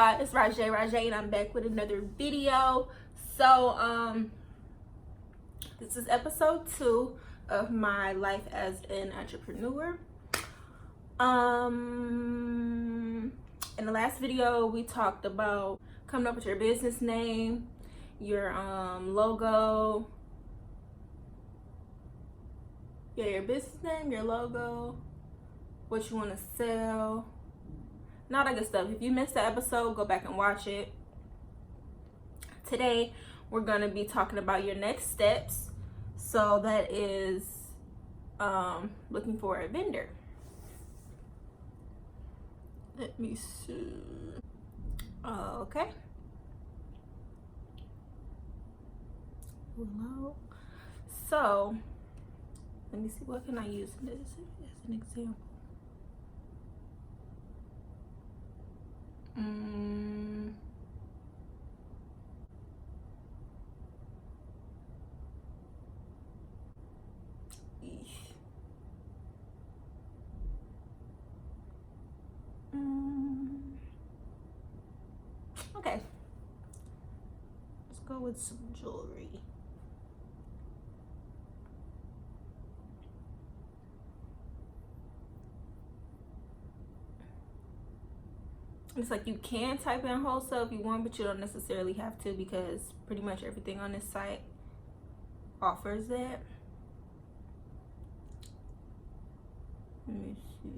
y'all, it's Rajay and I'm back with another video. So this is episode 2 of my life as an entrepreneur. In the last video we talked about coming up with your business name, your logo, your business name, your logo, what you want to sell, and all that good stuff. If you missed the episode, go back and watch it. Today we're going to be talking about your next steps. So that is looking for a vendor. Let me see. Okay. Hello. So let me see, what can I use this as an example? Okay, let's go with some jewelry. It's like you can type in wholesale if you want, but you don't necessarily have to, because pretty much everything on this site offers that. Let me see.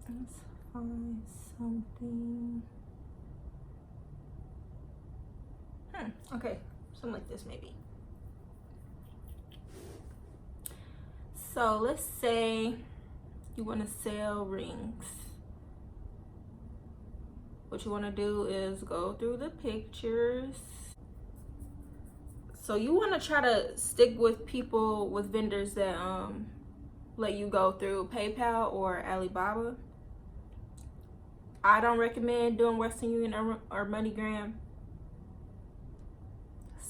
Let's find something. Okay, something like this maybe. So let's say you want to sell rings. What you want to do is go through the pictures. So you want to try to stick with people, with vendors that let you go through PayPal or Alibaba. I don't recommend doing Western Union or MoneyGram.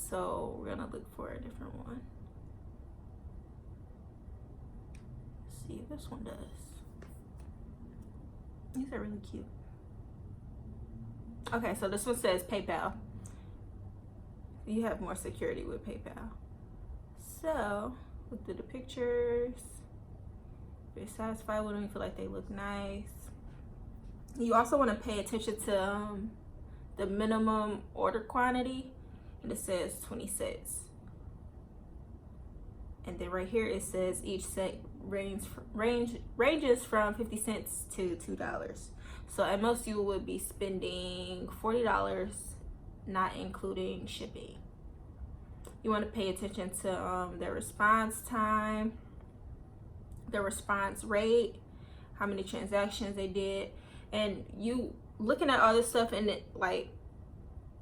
So we're gonna look for a different one. Let's see if this one does. These are really cute. Okay, so this one says PayPal. You have more security with PayPal. So look through the pictures. If you're satisfied with them, you feel like they look nice. You also want to pay attention to the minimum order quantity, and it says 20 sets. And then right here it says each set ranges from 50 cents to $2. So at most you would be spending $40, not including shipping. You want to pay attention to their response time, their response rate, how many transactions they did. And you looking at all this stuff in it, like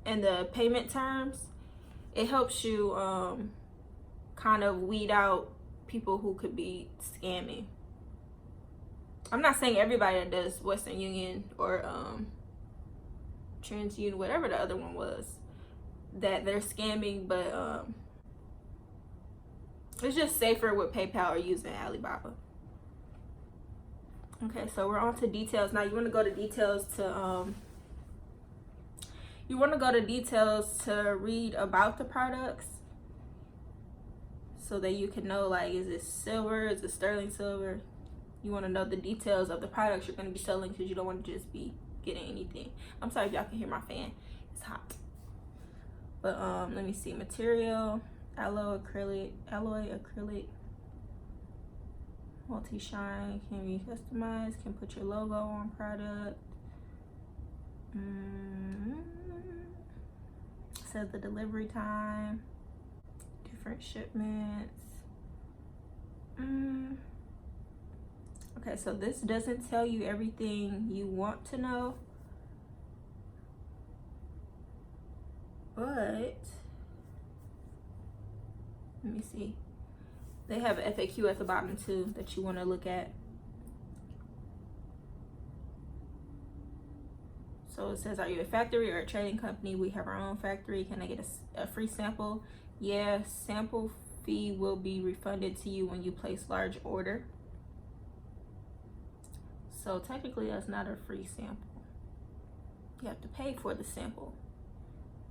in the payment terms, it helps you kind of weed out people who could be scamming. I'm not saying everybody that does Western Union or TransUnion, whatever the other one was, that they're scamming, but it's just safer with PayPal or using Alibaba. Okay, so we're on to details. Now you want to go to details to read about the products, so that you can know, like, is it silver, is it sterling silver? You want to know the details of the products you're going to be selling, because you don't want to just be getting anything. I'm sorry if y'all can hear my fan, it's hot. But let me see. Material, alloy acrylic, multi-shine, can be customized, can put your logo on product. Says the delivery time, different shipments. Okay, so this doesn't tell you everything you want to know, but let me see. They have an FAQ at the bottom too that you want to look at. So it says, are you a factory or a trading company? We have our own factory. Can I get a free sample? Yeah, sample fee will be refunded to you when you place large order. So technically that's not a free sample. You have to pay for the sample,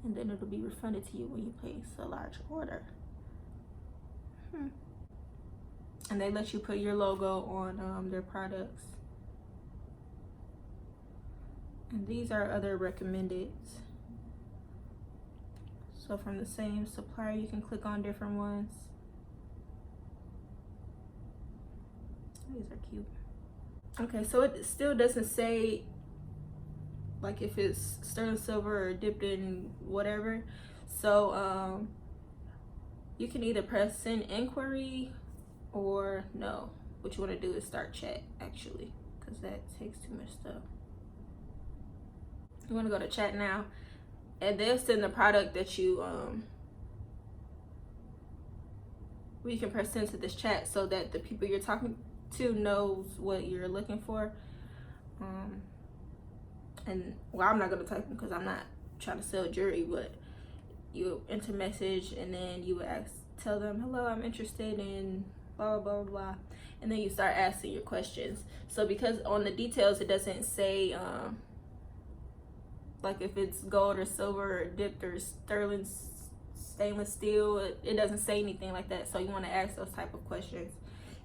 and then it'll be refunded to you when you place a large order. And they let you put your logo on their products. And these are other recommended. So from the same supplier, you can click on different ones. These are cute. Okay, so it still doesn't say like if it's sterling silver or dipped in whatever. So you can either press send inquiry or no. What you want to do is start chat, actually, because that takes too much stuff. You want to go to chat now, and they'll send the product that you we can press into this chat so that the people you're talking to knows what you're looking for. And well, I'm not gonna type them because I'm not trying to sell jewelry, but you enter message and then you would tell them, hello, I'm interested in blah blah blah blah, and then you start asking your questions. So because on the details it doesn't say like if it's gold or silver or dipped or sterling stainless steel, it doesn't say anything like that. So you want to ask those type of questions.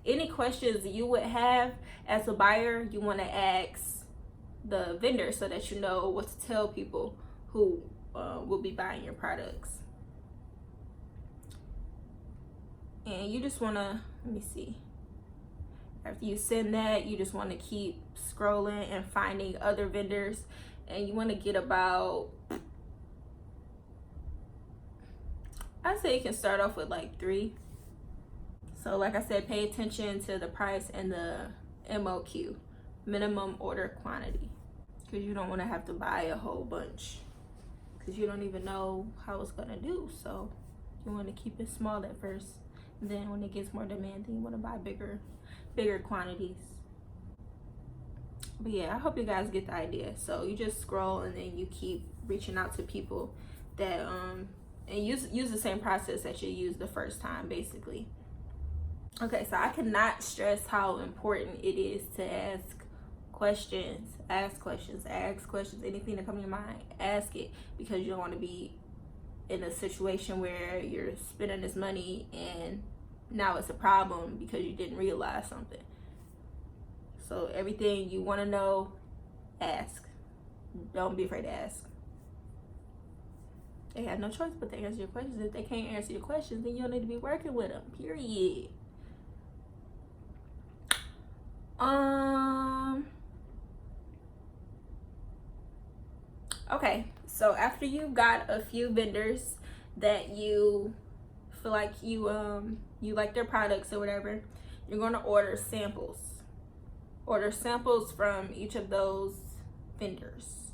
Any questions you would have as a buyer, you want to ask the vendor so that you know what to tell people who will be buying your products. And you just want to, let me see, after you send that, you just want to keep scrolling and finding other vendors, and you want to get about, I say you can start off with like 3. So like I said, pay attention to the price and the MOQ, minimum order quantity, because you don't want to have to buy a whole bunch because you don't even know how it's gonna do. So you want to keep it small at first, and then when it gets more demand, then you want to buy bigger quantities. But yeah, I hope you guys get the idea. So you just scroll and then you keep reaching out to people that and use the same process that you used the first time, basically. Okay, so I cannot stress how important it is to ask questions, anything that comes to your mind, ask it, because you don't want to be in a situation where you're spending this money and now it's a problem because you didn't realize something. So everything you want to know, ask. Don't be afraid to ask. They have no choice but to answer your questions. If they can't answer your questions, then you don't need to be working with them, period. Okay, so after you got a few vendors that you feel like you like their products or whatever, you're going to order samples. Order samples from each of those vendors.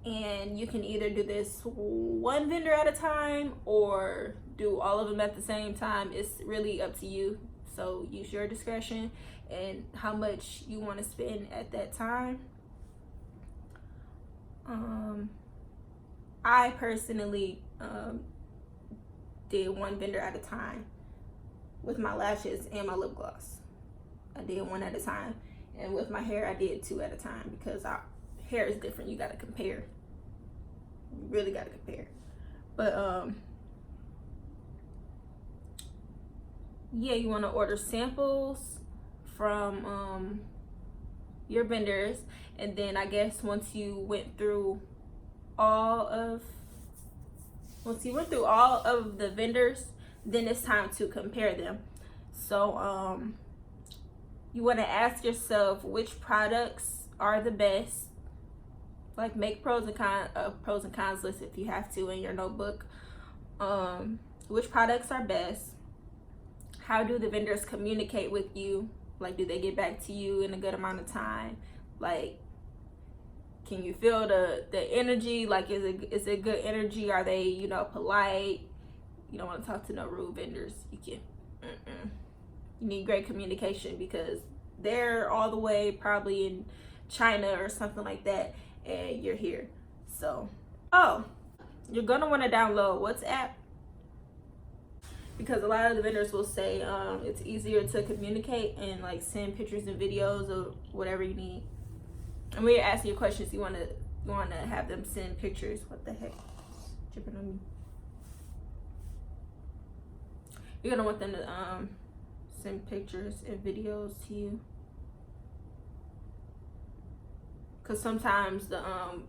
And you can either do this one vendor at a time or do all of them at the same time. It's really up to you. So use your discretion and how much you want to spend at that time. I personally did one vendor at a time with my lashes and my lip gloss. I did one at a time, and with my hair I did 2 at a time because our hair is different. You got to compare. You really got to compare. But yeah, you want to order samples from your vendors, and then I guess once you went through all of the vendors, then it's time to compare them. So you want to ask yourself which products are the best. Like, make pros and cons list if you have to in your notebook. Which products are best? How do the vendors communicate with you? Like, do they get back to you in a good amount of time? Like, can you feel the energy? Like, is it good energy? Are they, polite? You don't want to talk to no rude vendors. You need great communication because they're all the way probably in China or something like that, and you're here. So, oh, you're gonna want to download WhatsApp, because a lot of the vendors will say it's easier to communicate and like send pictures and videos or whatever you need. And when you're asking your questions, you want to have them send pictures. What the heck? It's dripping on me. You're gonna want them to send pictures and videos to you, because sometimes the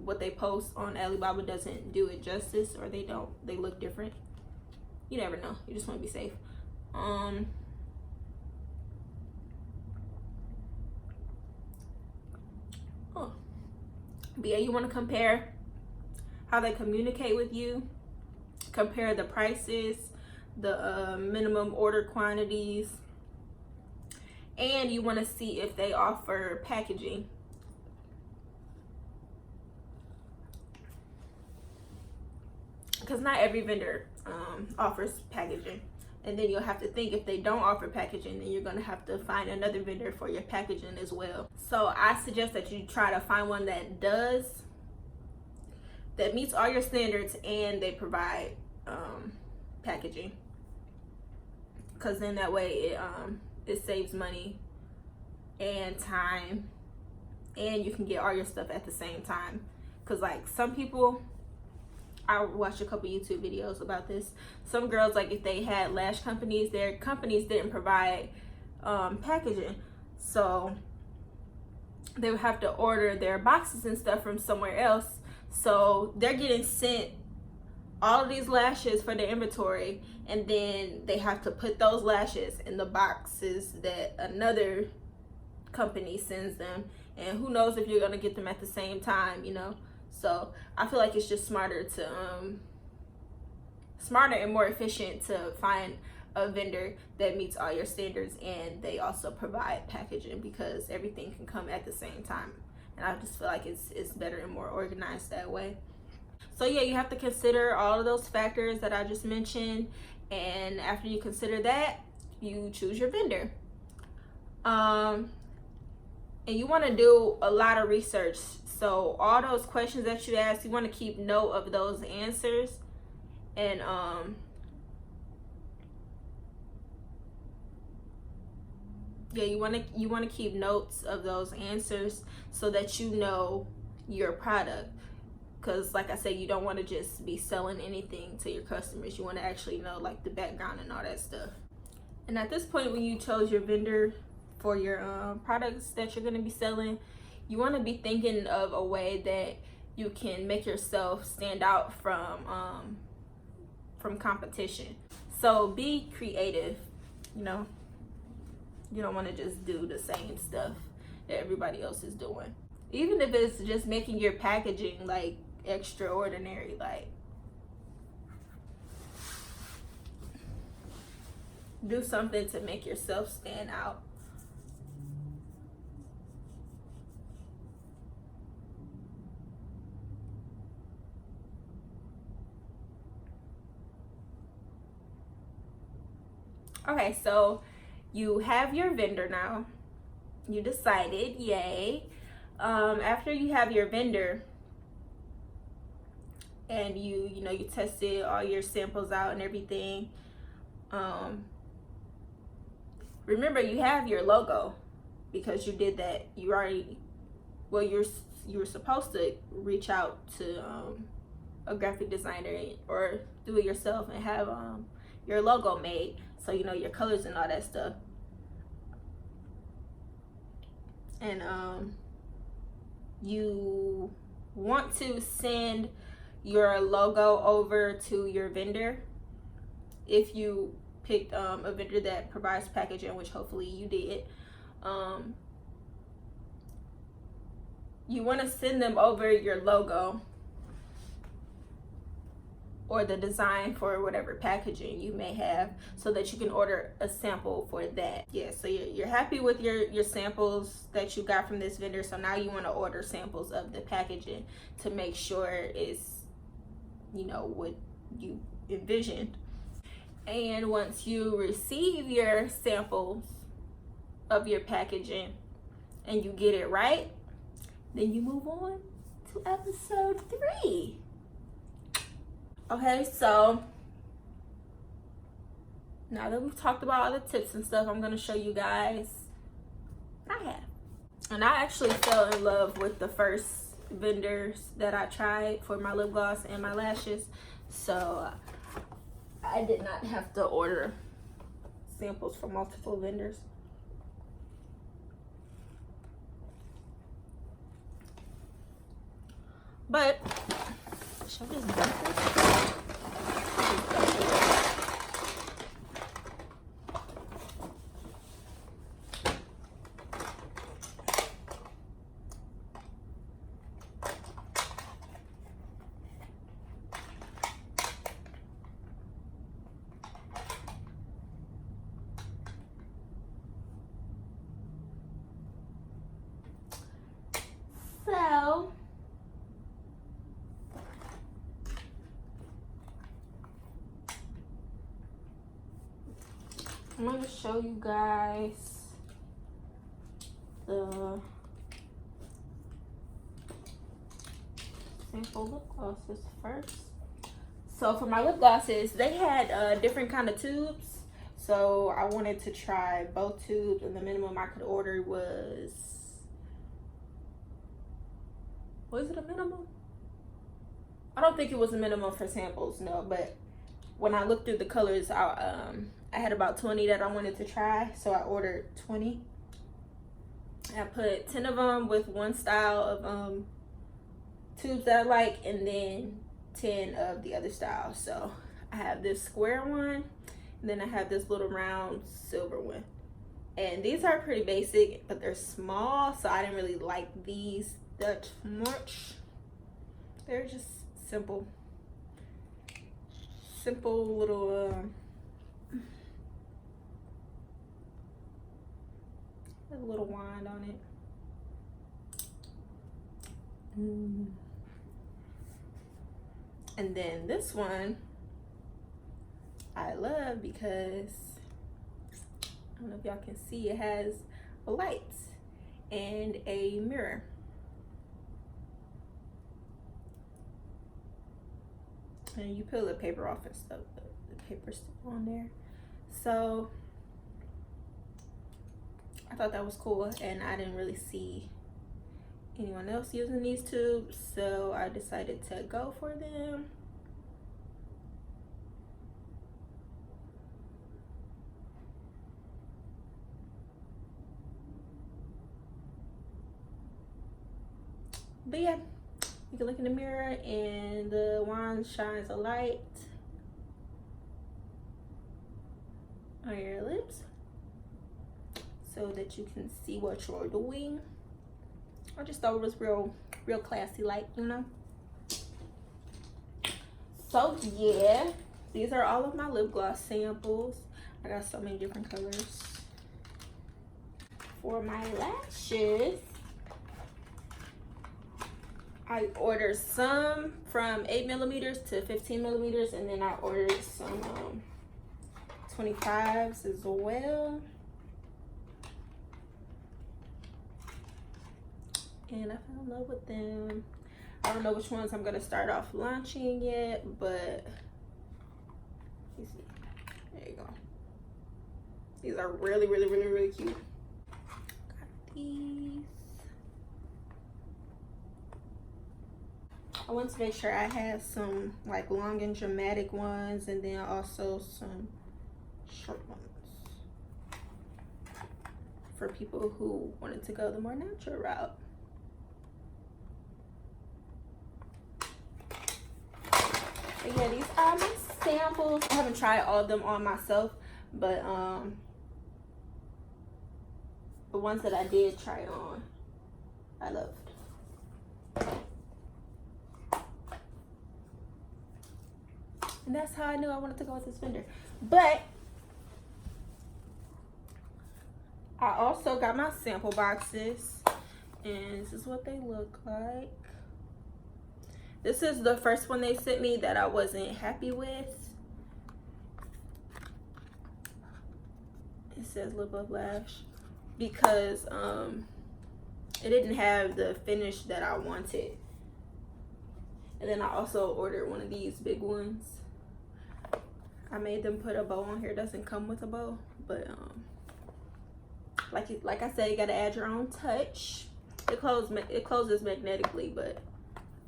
what they post on Alibaba doesn't do it justice, or they look different. You never know. You just want to be safe. Oh. But yeah, you want to compare how they communicate with you, compare the prices, the minimum order quantities, and you want to see if they offer packaging. Because not every vendor offers packaging, and then you'll have to think, if they don't offer packaging, then you're going to have to find another vendor for your packaging as well. So I suggest that you try to find one that does, that meets all your standards, and they provide packaging, because then that way it saves money and time, and you can get all your stuff at the same time. Because like some people, I watched a couple YouTube videos about this. Some girls, like if they had lash companies, their companies didn't provide packaging, so they would have to order their boxes and stuff from somewhere else. So they're getting sent all of these lashes for their inventory, and then they have to put those lashes in the boxes that another company sends them, and who knows if you're gonna get them at the same time, you know. So I feel like it's just smarter and more efficient to find a vendor that meets all your standards, and they also provide packaging, because everything can come at the same time. And I just feel like it's better and more organized that way. So yeah, you have to consider all of those factors that I just mentioned, and after you consider that, you choose your vendor. And you want to do a lot of research. So all those questions that you ask, you want to keep note of those answers, and yeah, you want to keep notes of those answers so that you know your product. Because like I said, you don't want to just be selling anything to your customers. You want to actually know like the background and all that stuff. And at this point, when you chose your vendor for your products that you're going to be selling, you want to be thinking of a way that you can make yourself stand out from competition. So be creative, you know. You don't want to just do the same stuff that everybody else is doing. Even if it's just making your packaging like extraordinary, like do something to make yourself stand out. Okay, so you have your vendor now. You decided, yay. After you have your vendor and you tested all your samples out and everything, remember you have your logo, because you did that. You were supposed to reach out to a graphic designer or do it yourself and have your logo made, so you know your colors and all that stuff. And you want to send your logo over to your vendor if you picked a vendor that provides packaging, which hopefully you did. You want to send them over your logo or the design for whatever packaging you may have, so that you can order a sample for that. Yeah, so you're happy with your samples that you got from this vendor, so now you want to order samples of the packaging to make sure it's, you know, what you envisioned. And once you receive your samples of your packaging and you get it right, then you move on to episode 3. Okay, so now that we've talked about all the tips and stuff, I'm going to show you guys what I have. And I actually fell in love with the first vendors that I tried for my lip gloss and my lashes. So I did not have to order samples from multiple vendors. But show this bucket. So I'm going to show you guys the sample lip glosses first. So for my lip glosses, they had different kind of tubes. So I wanted to try both tubes, and the minimum I could order was it a minimum? I don't think it was a minimum for samples, no, but when I looked through the colors, I had about 20 that I wanted to try, so I ordered 20. I put 10 of them with one style of tubes that I like, and then 10 of the other style. So I have this square one, and then I have this little round silver one. And these are pretty basic, but they're small, so I didn't really like these that much. They're just simple little a little wand on it. And then this one I love because I don't know if y'all can see, it has a light and a mirror. And you peel the paper off and stuff, the paper's still on there. So I thought that was cool, and I didn't really see anyone else using these tubes, so I decided to go for them. But yeah, you can look in the mirror and the wand shines a light on your lips so that you can see what you're doing. I just thought it was real classy, like, you know. So yeah, these are all of my lip gloss samples. I got so many different colors. For my lashes, I ordered some from 8mm to 15mm, and then I ordered some 25s as well. And I fell in love with them. I don't know which ones I'm gonna start off launching yet, but you see, there you go. These are really cute. Got these. I want to make sure I have some like long and dramatic ones, and then also some short ones for people who wanted to go the more natural route. But yeah, these are my samples. I haven't tried all of them on myself, but the ones that I did try on, I loved. And that's how I knew I wanted to go with this vendor. But I also got my sample boxes, and this is what they look like. This is the first one they sent me that I wasn't happy with. It says Lip of Lash because it didn't have the finish that I wanted. And then I also ordered one of these big ones. I made them put a bow on here. It doesn't come with a bow, but like I said, you gotta add your own touch. It closes magnetically, but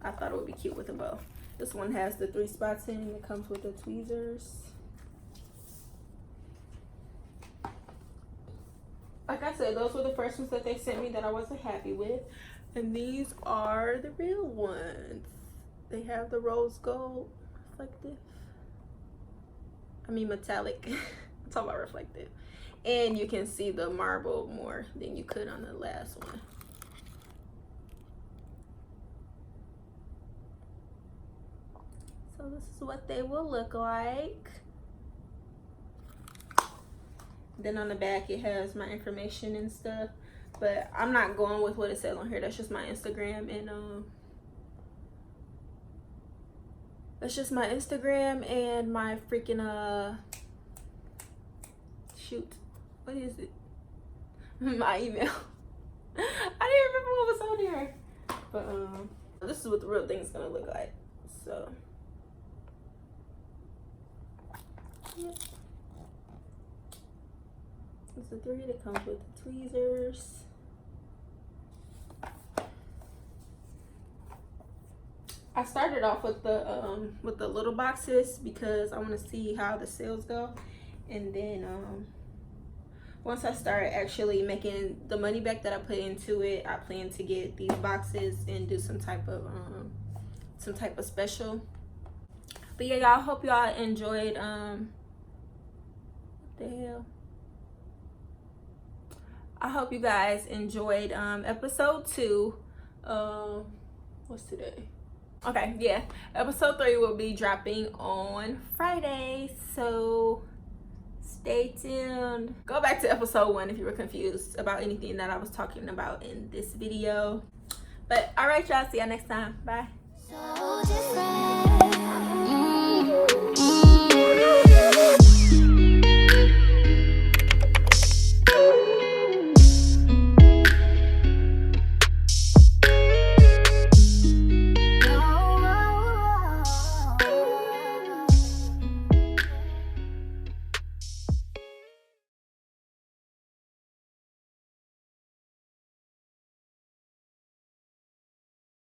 I thought it would be cute with a bow. This one has the 3 spots in, and it comes with the tweezers. Like I said, those were the first ones that they sent me that I wasn't happy with. And these are the real ones. They have the rose gold reflective. I mean metallic. I'm talking about reflective. And you can see the marble more than you could on the last one. So this is what they will look like. Then on the back it has my information and stuff. But I'm not going with what it says on here. That's just my Instagram, and that's just my Instagram and my freaking shoot, what is it? My email. I didn't remember what was on here. But this is what the real thing is gonna look like. So yeah. It's the 3 that comes with the tweezers. I started off with the little boxes because I want to see how the sales go, and then once I start actually making the money back that I put into it, I plan to get these boxes and do some type of special. But yeah, y'all, hope y'all enjoyed what the hell. I hope you guys enjoyed episode 2. What's today? Okay, yeah, episode 3 will be dropping on Friday, so stay tuned. Go back to episode 1 if you were confused about anything that I was talking about in this video. But all right, y'all, see y'all next time. Bye. So different.